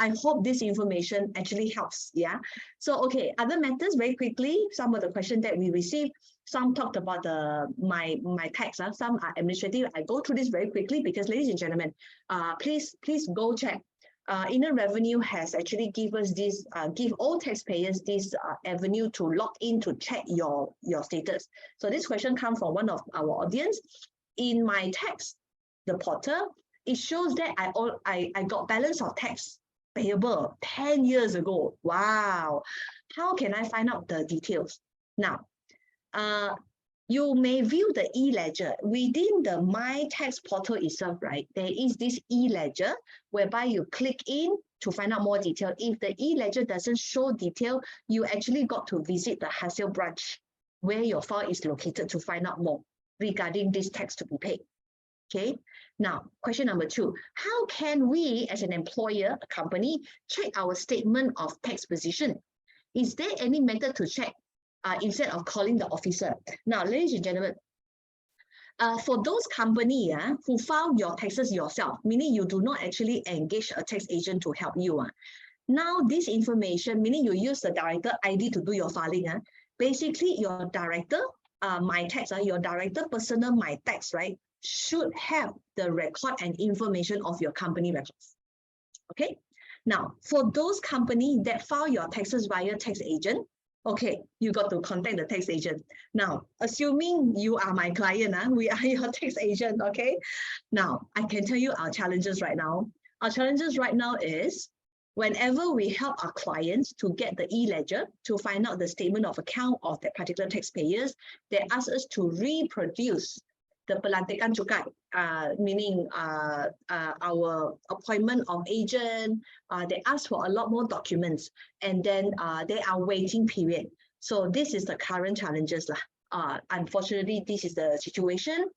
I hope this information actually helps. Yeah. So, okay, other matters very quickly, some of the questions that we received, some talked about my tax, some are administrative. I go through this very quickly because, ladies and gentlemen, please go check. Inner Revenue has actually give us this, give all taxpayers this avenue to log in to check your status. So this question comes from one of our audience. In my tax, the portal, it shows that I got balance of tax payable 10 years ago. Wow. How can I find out the details? Now, you may view the e-ledger within the My Tax portal itself, right? There is this e-ledger whereby you click in to find out more detail. If the e-ledger doesn't show detail, you actually got to visit the Hasil branch where your file is located to find out more regarding this tax to be paid. Okay. Now, question number 2, how can we as an employer, a company, check our statement of tax position? Is there any method to check instead of calling the officer? Now, ladies and gentlemen, for those companies who file your taxes yourself, meaning you do not actually engage a tax agent to help you. Now, this information, meaning you use the director ID to do your filing. Basically, your director, My Tax, your director personal My Tax, right, should have the record and information of your company records. Okay. Now, for those companies that file your taxes via tax agent, okay, you got to contact the tax agent. Now, assuming you are my client, we are your tax agent, okay? Now, I can tell you our challenges right now. Our challenges right now is whenever we help our clients to get the e-ledger to find out the statement of account of that particular taxpayers, they ask us to reproduce the pelantikan cukai, meaning our appointment of agent. They ask for a lot more documents, and then there are waiting period. So this is the current challenges lah. Unfortunately, this is the situation.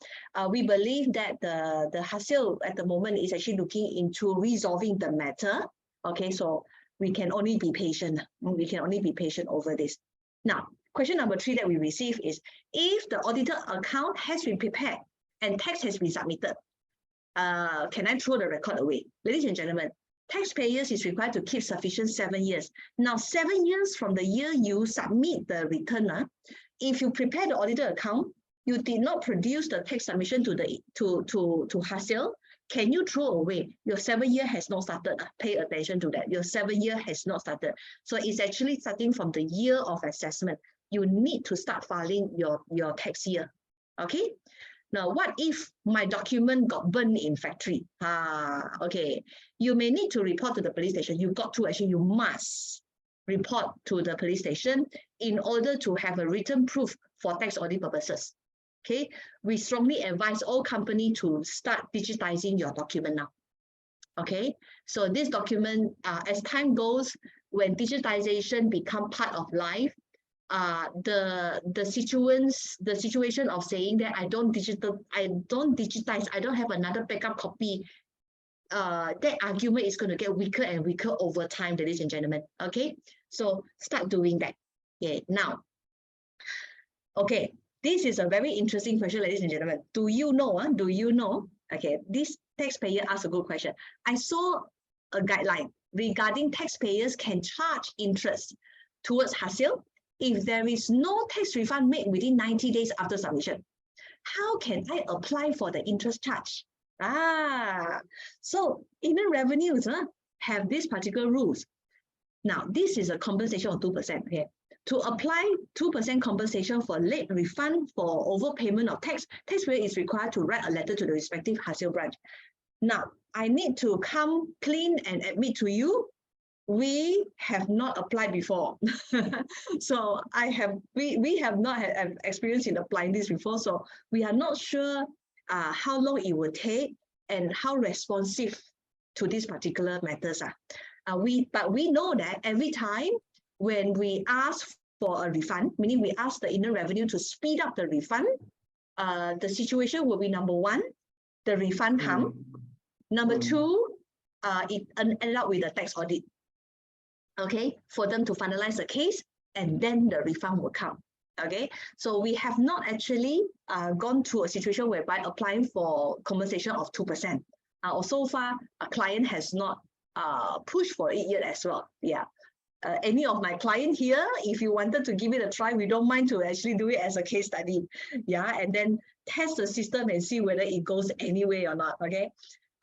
We believe that the Hasil at the moment is actually looking into resolving the matter. Okay, so we can only be patient. We can only be patient over this. Now, question number 3 that we receive is, if the auditor account has been prepared and tax has been submitted, can I throw the record away? Ladies and gentlemen, taxpayers is required to keep sufficient 7 years. Now, 7 years from the year you submit the return, if you prepare the auditor account, you did not produce the tax submission to Hasil, can you throw away? Your 7 year has not started. Pay attention to that. Your 7 year has not started. So it's actually starting from the year of assessment. You need to start filing your tax year. Okay. Now, what if my document got burned in factory? Okay. You may need to report to the police station. You must report to the police station in order to have a written proof for tax audit purposes. Okay, we strongly advise all companies to start digitizing your document now. Okay, so this document, as time goes, when digitization become part of life, the situation of saying that I don't digitize, I don't have another backup copy, that argument is going to get weaker and weaker over time, ladies and gentlemen. Okay, so start doing that. Okay, now, okay. This is a very interesting question, ladies and gentlemen. Do you know? Do you know? Okay, this taxpayer asked a good question. I saw a guideline regarding taxpayers can charge interest towards Hasil if there is no tax refund made within 90 days after submission. How can I apply for the interest charge? So Inner Revenues have these particular rules. Now, this is a compensation of 2%. Okay. To apply 2% compensation for late refund for overpayment of tax, taxpayer is required to write a letter to the respective Hasil branch. Now, I need to come clean and admit to you, we have not applied before. So we have not had experience in applying this before, so we are not sure how long it will take and how responsive to these particular matters are. But we know that every time when we ask for a refund, meaning we ask the Inner Revenue to speed up the refund, the situation will be, number 1, the refund come. Number 2, it ended up with a tax audit. Okay, for them to finalize the case, and then the refund will come. Okay, so we have not actually gone through a situation whereby applying for compensation of 2%. Or so far, a client has not push for it yet as well. Yeah. Any of my client here, if you wanted to give it a try, we don't mind to actually do it as a case study. Yeah, and then test the system and see whether it goes anyway or not. Okay.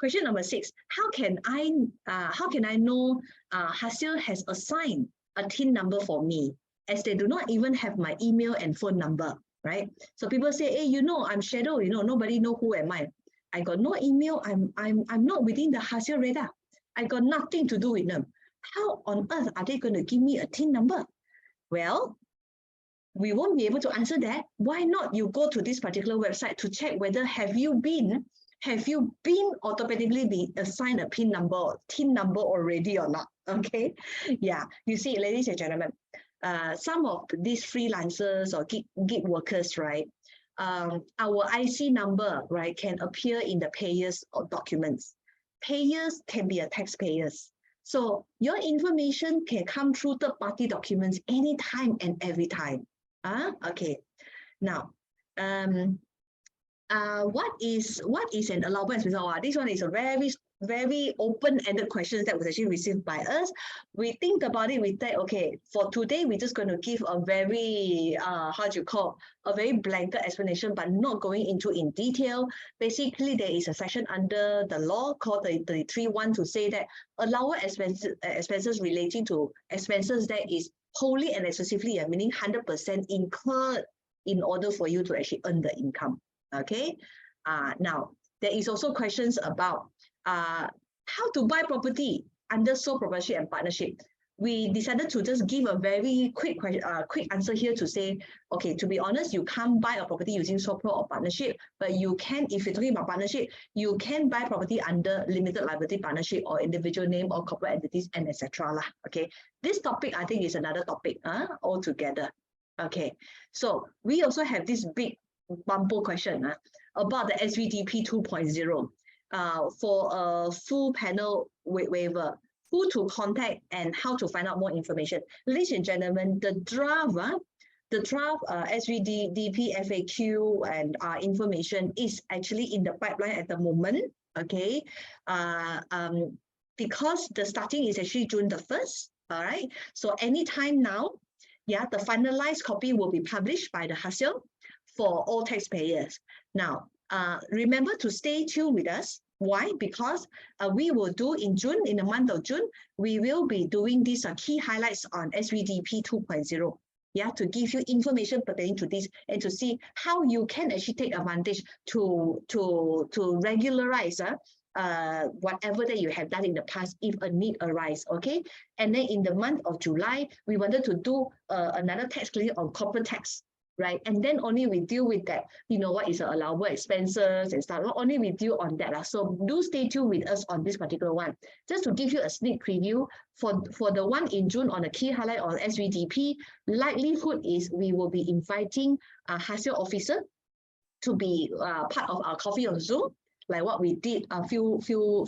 Question number 6, how can I know Hasil has assigned a TIN number for me, as they do not even have my email and phone number, right? So people say, hey, I'm shadow, nobody know who am I. I got no email, I'm not within the Hasil radar. I got nothing to do with them. How on earth are they going to give me a TIN number? Well, we won't be able to answer that. Why not you go to this particular website to check whether have you been automatically be assigned a TIN number already or not? Okay, yeah. You see, ladies and gentlemen, some of these freelancers or gig workers, right? Our IC number, right, can appear in the payers or documents. Payers can be a taxpayers. So your information can come through third-party documents anytime and every time. Okay. Now, what is an allowance? This one is a very open-ended question that was actually received by us. We think about it, we think, okay, for today, we're just going to give a very, a very blanket explanation, but not going into in detail. Basically, there is a section under the law called the 33(1) to say that allowance expenses relating to expenses that is wholly and exclusively, meaning 100% incurred in order for you to actually earn the income. Okay. Now, there is also questions about how to buy property under sole proprietorship and partnership. We decided to just give a very quick answer here to say, okay, to be honest, you can't buy a property using sole pro or partnership, but you can, if you're talking about partnership, you can buy property under limited liability partnership or individual name or corporate entities and etc. Okay, this topic I think is another topic altogether. Okay, so we also have this big bumper question about the SVDP 2.0 for a full panel waiver, who to contact and how to find out more information. Ladies and gentlemen, the draft SVDP FAQ and information is actually in the pipeline at the moment. Okay, because the starting is actually June the 1st. All right, so anytime now, yeah, the finalized copy will be published by the Hasil for all taxpayers. Now, remember to stay tuned with us. Why? Because we will do in June, in the month of June, we will be doing these key highlights on SVDP 2.0. Yeah, to give you information pertaining to this and to see how you can actually take advantage to regularize whatever that you have done in the past if a need arises. Okay, and then in the month of July, we wanted to do another tax clinic on corporate tax. Right, and then only we deal with that, what is the allowable expenses and stuff, not only we deal on that. So do stay tuned with us on this particular one. Just to give you a sneak preview, for the one in June on the key highlight on SVDP, likelihood is we will be inviting a Hasil officer to be part of our coffee on Zoom, like what we did a few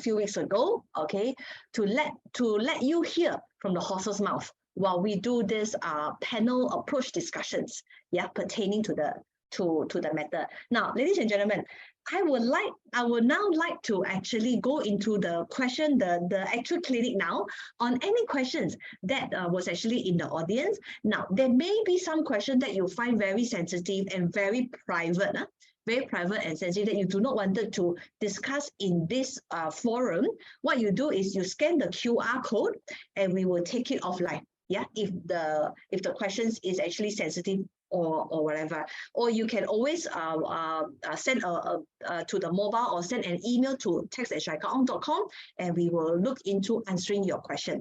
weeks ago, okay, to let you hear from the horse's mouth while we do this panel approach discussions, yeah, pertaining to the matter. Now, ladies and gentlemen, I would now like to actually go into the question, the actual clinic now, on any questions that was actually in the audience. Now, there may be some questions that you find very sensitive and very private, and sensitive that you do not want to discuss in this forum. What you do is you scan the QR code and we will take it offline. Yeah, if the questions is actually sensitive or whatever, or you can always send to the mobile or send an email to text@syarikat.com and we will look into answering your question.